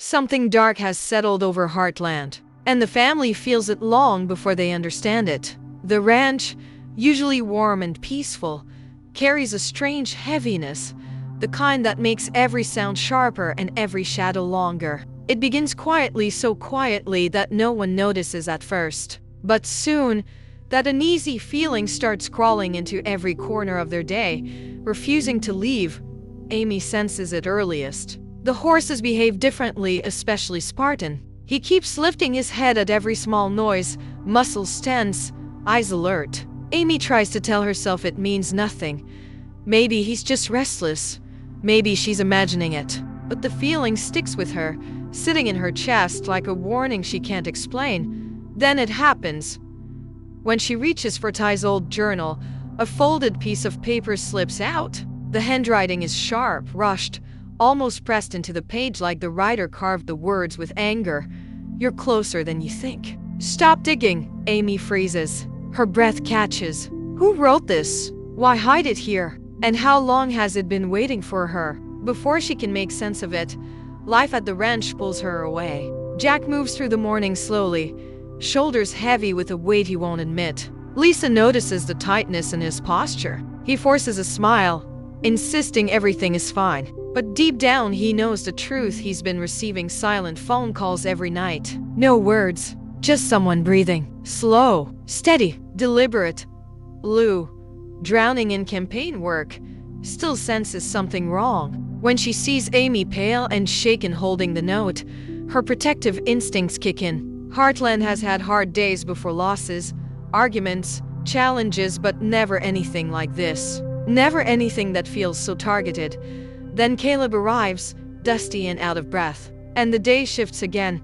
Something dark has settled over Heartland, and the family feels it long before they understand it. The ranch, usually warm and peaceful, carries a strange heaviness, the kind that makes every sound sharper and every shadow longer. It begins quietly, so quietly that no one notices at first. But soon, that uneasy feeling starts crawling into every corner of their day, refusing to leave. Amy senses it earliest. The horses behave differently, especially Spartan. He keeps lifting his head at every small noise, muscles tense, eyes alert. Amy tries to tell herself it means nothing. Maybe he's just restless. Maybe she's imagining it. But the feeling sticks with her, sitting in her chest like a warning she can't explain. Then it happens. When she reaches for Ty's old journal, a folded piece of paper slips out. The handwriting is sharp, rushed, almost pressed into the page like the writer carved the words with anger. "You're closer than you think." "Stop digging," Amy freezes. Her breath catches. Who wrote this? Why hide it here? And how long has it been waiting for her? Before she can make sense of it, life at the ranch pulls her away. Jack moves through the morning slowly, shoulders heavy with a weight he won't admit. Lisa notices the tightness in his posture. He forces a smile, insisting everything is fine. But deep down he knows the truth. He's been receiving silent phone calls every night. No words, just someone breathing. Slow, steady, deliberate. Lou, drowning in campaign work, still senses something wrong. When she sees Amy pale and shaken holding the note, her protective instincts kick in. Heartland has had hard days before, losses, arguments, challenges, but never anything like this. Never anything that feels so targeted. Then Caleb arrives, dusty and out of breath. And the day shifts again.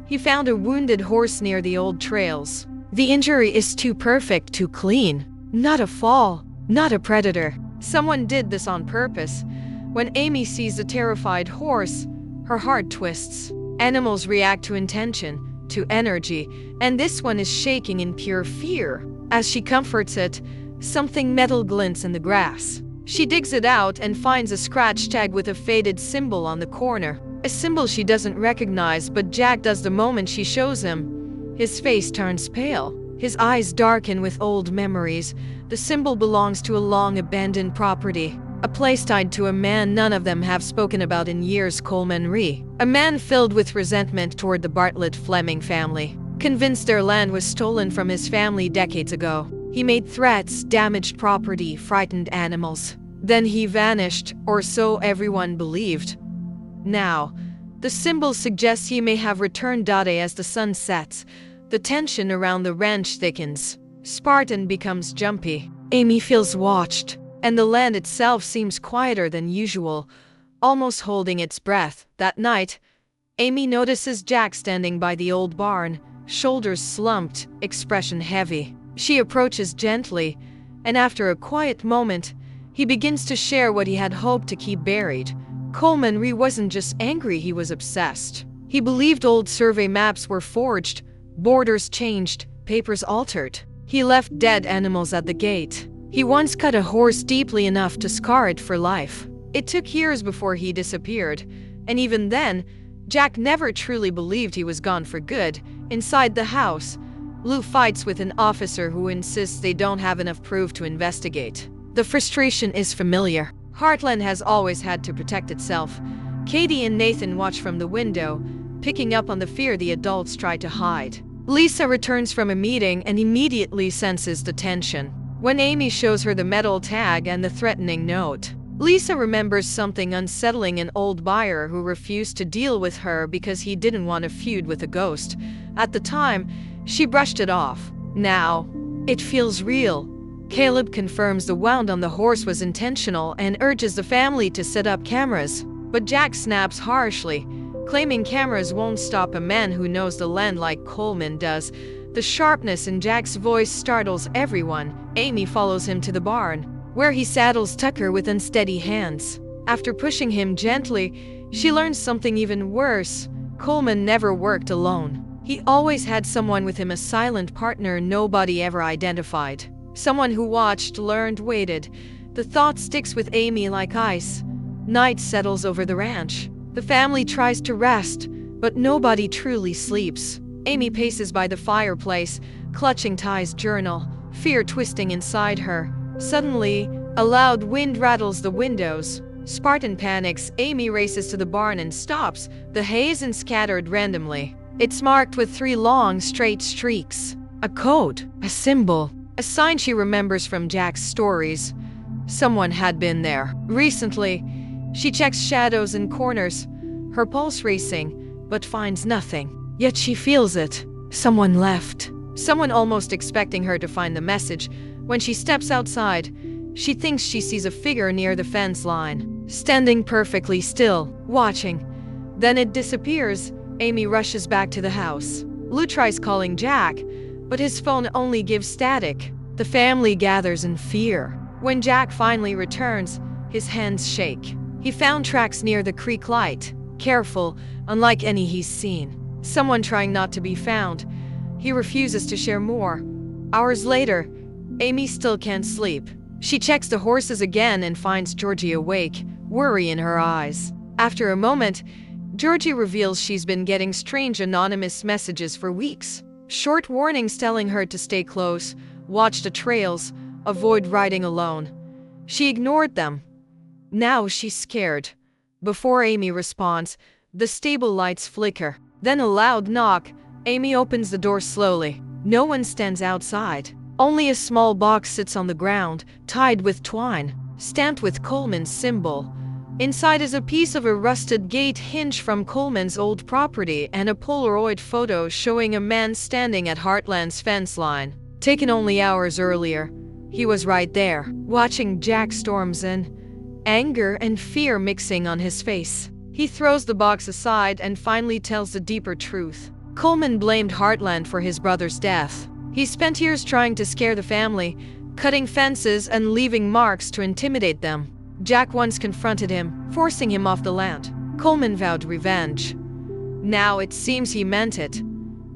He found a wounded horse near the old trails. The injury is too perfect, too clean. Not a fall, not a predator. Someone did this on purpose. When Amy sees the terrified horse, her heart twists. Animals react to intention, to energy, and this one is shaking in pure fear. As she comforts it, something metal glints in the grass. She digs it out and finds a scratch tag with a faded symbol on the corner. A symbol she doesn't recognize, but Jack does the moment she shows him. His face turns pale. His eyes darken with old memories. The symbol belongs to a long-abandoned property. A place tied to a man none of them have spoken about in years, Coleman Rhee. A man filled with resentment toward the Bartlett Fleming family. Convinced their land was stolen from his family decades ago. He made threats, damaged property, frightened animals. Then he vanished, or so everyone believed. Now, the symbol suggests he may have returned. As the sun sets, the tension around the ranch thickens. Spartan becomes jumpy. Amy feels watched, and the land itself seems quieter than usual, almost holding its breath. That night, Amy notices Jack standing by the old barn, shoulders slumped, expression heavy. She approaches gently, and after a quiet moment, he begins to share what he had hoped to keep buried. Coleman Rhee wasn't just angry, he was obsessed. He believed old survey maps were forged, borders changed, papers altered. He left dead animals at the gate. He once cut a horse deeply enough to scar it for life. It took years before he disappeared, and even then, Jack never truly believed he was gone for good. Inside the house, Lou fights with an officer who insists they don't have enough proof to investigate. The frustration is familiar. Heartland has always had to protect itself. Katie and Nathan watch from the window, picking up on the fear the adults try to hide. Lisa returns from a meeting and immediately senses the tension. When Amy shows her the metal tag and the threatening note, Lisa remembers something unsettling: an old buyer who refused to deal with her because he didn't want a feud with a ghost. At the time, she brushed it off. Now, it feels real. Caleb confirms the wound on the horse was intentional and urges the family to set up cameras. But Jack snaps harshly, claiming cameras won't stop a man who knows the land like Coleman does. The sharpness in Jack's voice startles everyone. Amy follows him to the barn, where he saddles Tucker with unsteady hands. After pushing him gently, she learns something even worse. Coleman never worked alone. He always had someone with him, a silent partner nobody ever identified. Someone who watched, learned, waited. The thought sticks with Amy like ice. Night settles over the ranch. The family tries to rest, But nobody truly sleeps. Amy paces by the fireplace, clutching Ty's journal, fear twisting inside her. Suddenly, a loud wind rattles the windows. Spartan panics. Amy races to the barn and stops. The hay isn't scattered randomly. It's marked with 3 long, straight streaks. A code, a symbol, a sign she remembers from Jack's stories. Someone had been there recently. She checks shadows and corners, her pulse racing, but finds nothing. Yet she feels it. Someone left. Someone almost expecting her to find the message. When she steps outside, she thinks she sees a figure near the fence line, standing perfectly still, watching. Then it disappears. Amy rushes back to the house. Lou tries calling Jack, but his phone only gives static. The family gathers in fear. When Jack finally returns, his hands shake. He found tracks near the creek light. Careful, unlike any he's seen. Someone trying not to be found. He refuses to share more. Hours later, Amy still can't sleep. She checks the horses again and finds Georgie awake, worry in her eyes. After a moment, Georgie reveals she's been getting strange anonymous messages for weeks. Short warnings telling her to stay close, watch the trails, avoid riding alone. She ignored them. Now she's scared. Before Amy responds, the stable lights flicker. Then a loud knock. Amy opens the door slowly. No one stands outside. Only a small box sits on the ground, tied with twine, stamped with Coleman's symbol. Inside is a piece of a rusted gate hinge from Coleman's old property and a Polaroid photo showing a man standing at Heartland's fence line. Taken only hours earlier, he was right there, watching Jack storms in, anger and fear mixing on his face. He throws the box aside and finally tells the deeper truth. Coleman blamed Heartland for his brother's death. He spent years trying to scare the family, cutting fences and leaving marks to intimidate them. Jack once confronted him, forcing him off the land. Coleman vowed revenge. Now it seems he meant it.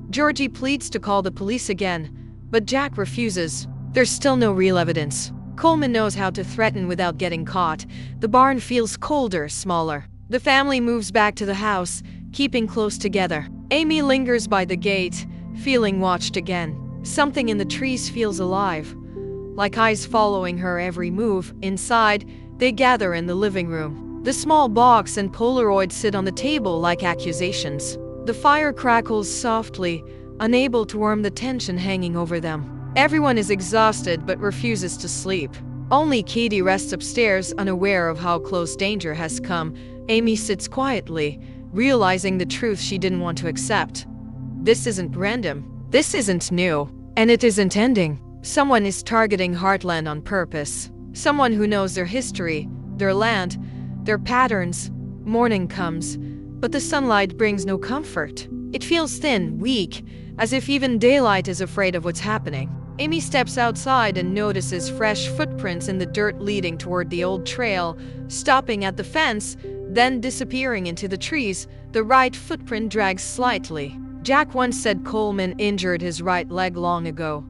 Georgie pleads to call the police again, but Jack refuses. There's still no real evidence. Coleman knows how to threaten without getting caught. The barn feels colder, smaller. The family moves back to the house, keeping close together. Amy lingers by the gate, feeling watched again. Something in the trees feels alive, like eyes following her every move. Inside, they gather in the living room. The small box and Polaroid sit on the table like accusations. The fire crackles softly, unable to warm the tension hanging over them. Everyone is exhausted but refuses to sleep. Only Katie rests upstairs, unaware of how close danger has come. Amy sits quietly, realizing the truth she didn't want to accept. This isn't random. This isn't new. And it isn't ending. Someone is targeting Heartland on purpose. Someone who knows their history, their land, their patterns. Morning comes, but the sunlight brings no comfort. It feels thin, weak, as if even daylight is afraid of what's happening. Amy steps outside and notices fresh footprints in the dirt leading toward the old trail, stopping at the fence, then disappearing into the trees. The right footprint drags slightly. Jack once said Coleman injured his right leg long ago.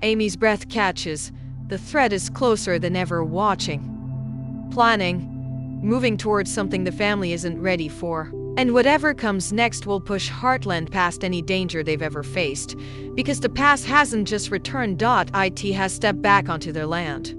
Amy's breath catches. The threat is closer than ever, watching, planning, moving towards something the family isn't ready for. And whatever comes next will push Heartland past any danger they've ever faced, because the past hasn't just returned. It has stepped back onto their land.